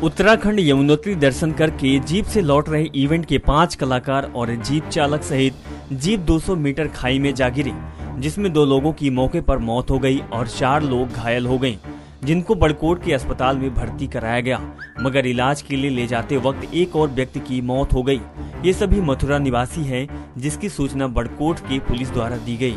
उत्तराखंड यमुनोत्री दर्शन करके जीप से लौट रहे इवेंट के 5 कलाकार और जीप चालक सहित जीप 200 मीटर खाई में जा गिरी, जिसमें 2 लोगों की मौके पर मौत हो गई और 4 लोग घायल हो गए, जिनको बड़कोट के अस्पताल में भर्ती कराया गया, मगर इलाज के लिए ले जाते वक्त एक और व्यक्ति की मौत हो गई। ये सभी मथुरा निवासी हैं, जिसकी सूचना बड़कोट की पुलिस द्वारा दी गई।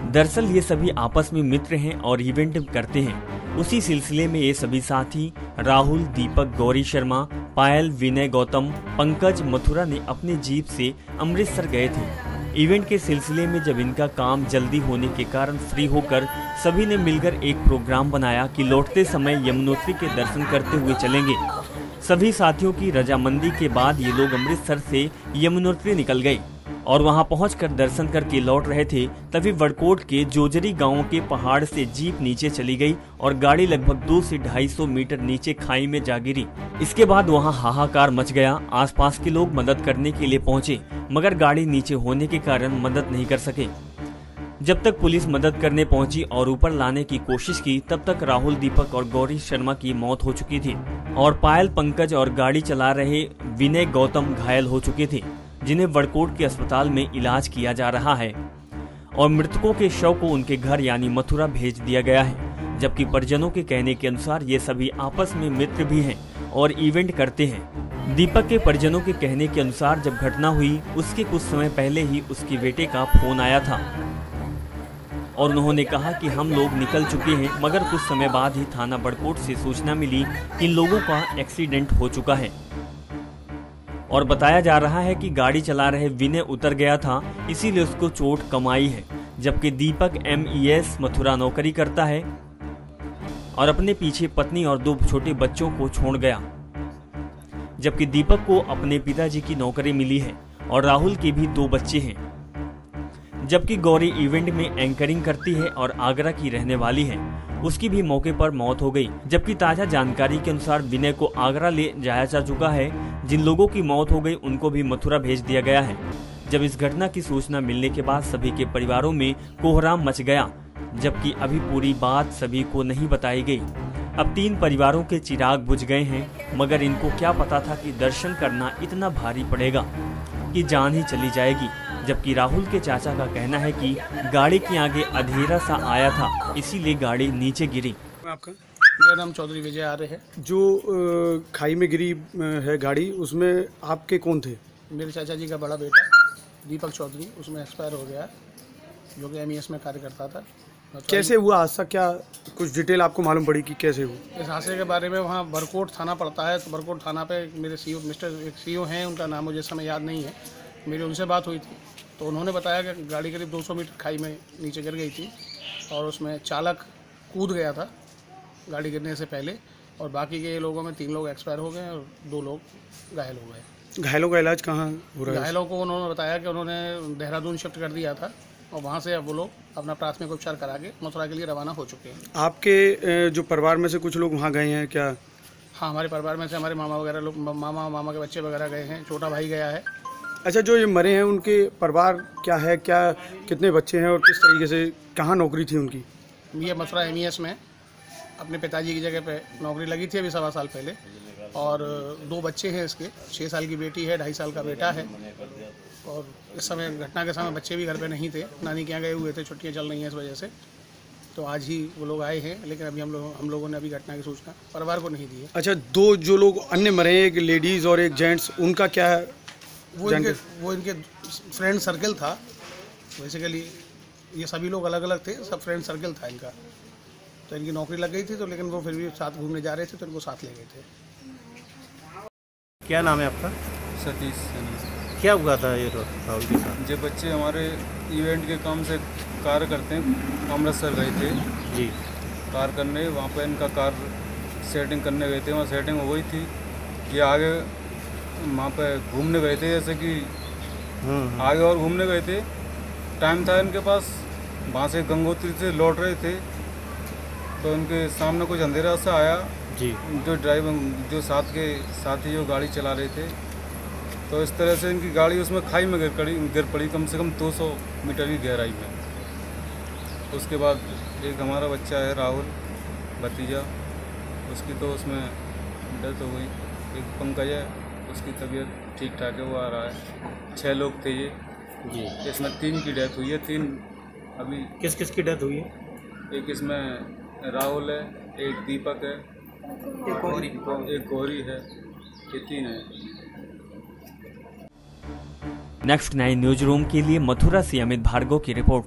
दरअसल ये सभी आपस में मित्र हैं और इवेंट करते हैं। उसी सिलसिले में ये सभी साथी राहुल, दीपक, गौरी शर्मा, पायल, विनय, गौतम, पंकज मथुरा ने अपने जीप से अमृतसर गए थे। इवेंट के सिलसिले में जब इनका काम जल्दी होने के कारण फ्री होकर सभी ने मिलकर एक प्रोग्राम बनाया कि लौटते समय यमुनोत्री के दर्शन करते हुए चलेंगे। सभी साथियों की रजामंदी के बाद ये लोग अमृतसर से यमुनोत्री निकल गए और वहां पहुंचकर दर्शन करके लौट रहे थे। तभी बड़कोट के जोजरी गांव के पहाड़ से जीप नीचे चली गई और गाड़ी लगभग 200 से 250 मीटर नीचे खाई में जा गिरी। इसके बाद वहां हाहाकार मच गया। आसपास के लोग मदद करने के लिए पहुंचे, मगर गाड़ी नीचे होने के कारण मदद नहीं कर सके। जब तक पुलिस मदद करने पहुंची और ऊपर लाने की कोशिश की, तब तक राहुल, दीपक और गौरी शर्मा की मौत हो चुकी थी और पायल, पंकज और गाड़ी चला रहे विनय, गौतम घायल हो चुके थे, जिन्हें बड़कोट के अस्पताल में इलाज किया जा रहा है और मृतकों के शव को उनके घर यानी मथुरा भेज दिया गया है। जबकि परिजनों के कहने के अनुसार ये सभी आपस में मित्र भी हैं और इवेंट करते हैं। दीपक के परिजनों के कहने के अनुसार जब घटना हुई उसके कुछ समय पहले ही उसके बेटे का फोन आया था और उन्होंने कहा कि हम लोग निकल चुके हैं, मगर कुछ समय बाद ही थाना बड़कोट से सूचना मिली कि इन लोगों का एक्सीडेंट हो चुका है और बताया जा रहा है कि गाड़ी चला रहे विनय उतर गया था, इसीलिए उसको चोट कम आई है। जबकि दीपक MES मथुरा नौकरी करता है और अपने पीछे पत्नी और 2 छोटे बच्चों को छोड़ गया। जबकि दीपक को अपने पिताजी की नौकरी मिली है और राहुल के भी 2 बच्चे हैं। जबकि गौरी इवेंट में एंकरिंग करती है और आगरा की रहने वाली है, उसकी भी मौके पर मौत हो गई। जबकि ताजा जानकारी के अनुसार विनय को आगरा ले जाया जा चुका है। जिन लोगों की मौत हो गई उनको भी मथुरा भेज दिया गया है। जब इस घटना की सूचना मिलने के बाद सभी के परिवारों में कोहराम मच गया, जबकि अभी पूरी बात सभी को नहीं बताई गई। अब 3 परिवारों के चिराग बुझ गए हैं, मगर इनको क्या पता था कि दर्शन करना इतना भारी पड़ेगा कि जान ही चली जाएगी। जबकि राहुल के चाचा का कहना है कि गाड़ी के आगे अंधेरा सा आया था, इसीलिए गाड़ी नीचे गिरी। आपका? मेरा नाम चौधरी विजय आर्य है। जो खाई में गिरी है गाड़ी, उसमें आपके कौन थे? मेरे चाचा जी का बड़ा बेटा दीपक चौधरी, उसमें एक्सपायर हो गया, जो कि MES में कार्य करता था। कैसे हुआ हादसा, क्या कुछ डिटेल आपको मालूम पड़ी कि कैसे हुआ? इस हादसे के बारे में वहाँ बड़कोट थाना पड़ता है, तो बड़कोट थाना पे मेरे CO हैं, उनका नाम मुझे समय याद नहीं है। मेरी उनसे बात हुई थी तो उन्होंने बताया कि गाड़ी करीब 200 मीटर खाई में नीचे गिर गई थी और उसमें चालक कूद गया था गाड़ी गिरने से पहले, और बाकी के लोगों में 3 लोग एक्सपायर हो गए और 2 लोग घायल हो गए। घायलों का इलाज कहाँ हो रहा है? घायलों को उन्होंने बताया कि उन्होंने देहरादून शिफ्ट कर दिया था और वहाँ से अब वो लोग अपना प्राथमिक उपचार करा के मथुरा के लिए रवाना हो चुके हैं। आपके जो परिवार में से कुछ लोग वहाँ गए हैं क्या? हाँ, हमारे परिवार में से हमारे मामा वगैरह लोग, मामा के बच्चे वगैरह गए हैं, छोटा भाई गया है। अच्छा, जो ये मरे हैं उनके परिवार क्या है, क्या कितने बच्चे हैं और किस तरीके से, कहाँ नौकरी थी उनकी? ये मथुरा MES में अपने पिताजी की जगह पे नौकरी लगी थी अभी 1.25 साल पहले, और 2 बच्चे हैं इसके, 6 साल की बेटी है, 2.5 साल का बेटा है। और इस समय घटना के समय बच्चे भी घर पे नहीं थे, नानी के यहाँ गए हुए थे, छुट्टियाँ चल रही हैं इस वजह से, तो आज ही वो लोग आए हैं। लेकिन अभी हम लोगों ने अभी घटना की सूचना परिवार को नहीं दी है। अच्छा, 2 जो लोग अन्य मरे हैं, एक लेडीज़ और एक जेंट्स, उनका क्या है? वो इनके फ्रेंड सर्कल था बेसिकली। ये सभी लोग अलग अलग थे, सब फ्रेंड सर्कल था इनका, तो इनकी नौकरी लग गई थी, तो लेकिन वो फिर भी साथ घूमने जा रहे थे तो इनको साथ ले गए थे। क्या नाम है आपका? सतीश। क्या हुआ था ये राहुल के साथ? जब बच्चे हमारे इवेंट के काम से कार्य करते हैं, अमृतसर गए थे जी कार करने, वहाँ पर इनका कार सेटिंग करने गए थे। वहाँ सेटिंग हो गई थी कि आगे वहाँ पे घूमने गए थे, जैसे कि आगे और घूमने गए थे, टाइम था इनके पास, वहाँ से गंगोत्री से लौट रहे थे तो इनके सामने कुछ अंधेरा सा आया जी। जो ड्राइवर, जो साथी जो गाड़ी चला रहे थे, तो इस तरह से इनकी गाड़ी उसमें खाई में गिर पड़ी कम से कम 200 मीटर की गहराई में। उसके बाद एक हमारा बच्चा है राहुल, भतीजा, उसकी तो उसमें डेथ हो गई। एक पंकज है, उसकी तबीयत ठीक ठाक है, वो आ रहा है। 6 लोग थे ये जी। इसमें 3 की डेथ हुई है। 3 अभी किस किस की डेथ हुई है? एक इसमें राहुल है, एक दीपक है, एक गौरी है, ये 3 है। नेक्स्ट 9 न्यूज रूम के लिए मथुरा से अमित भार्गव की रिपोर्ट।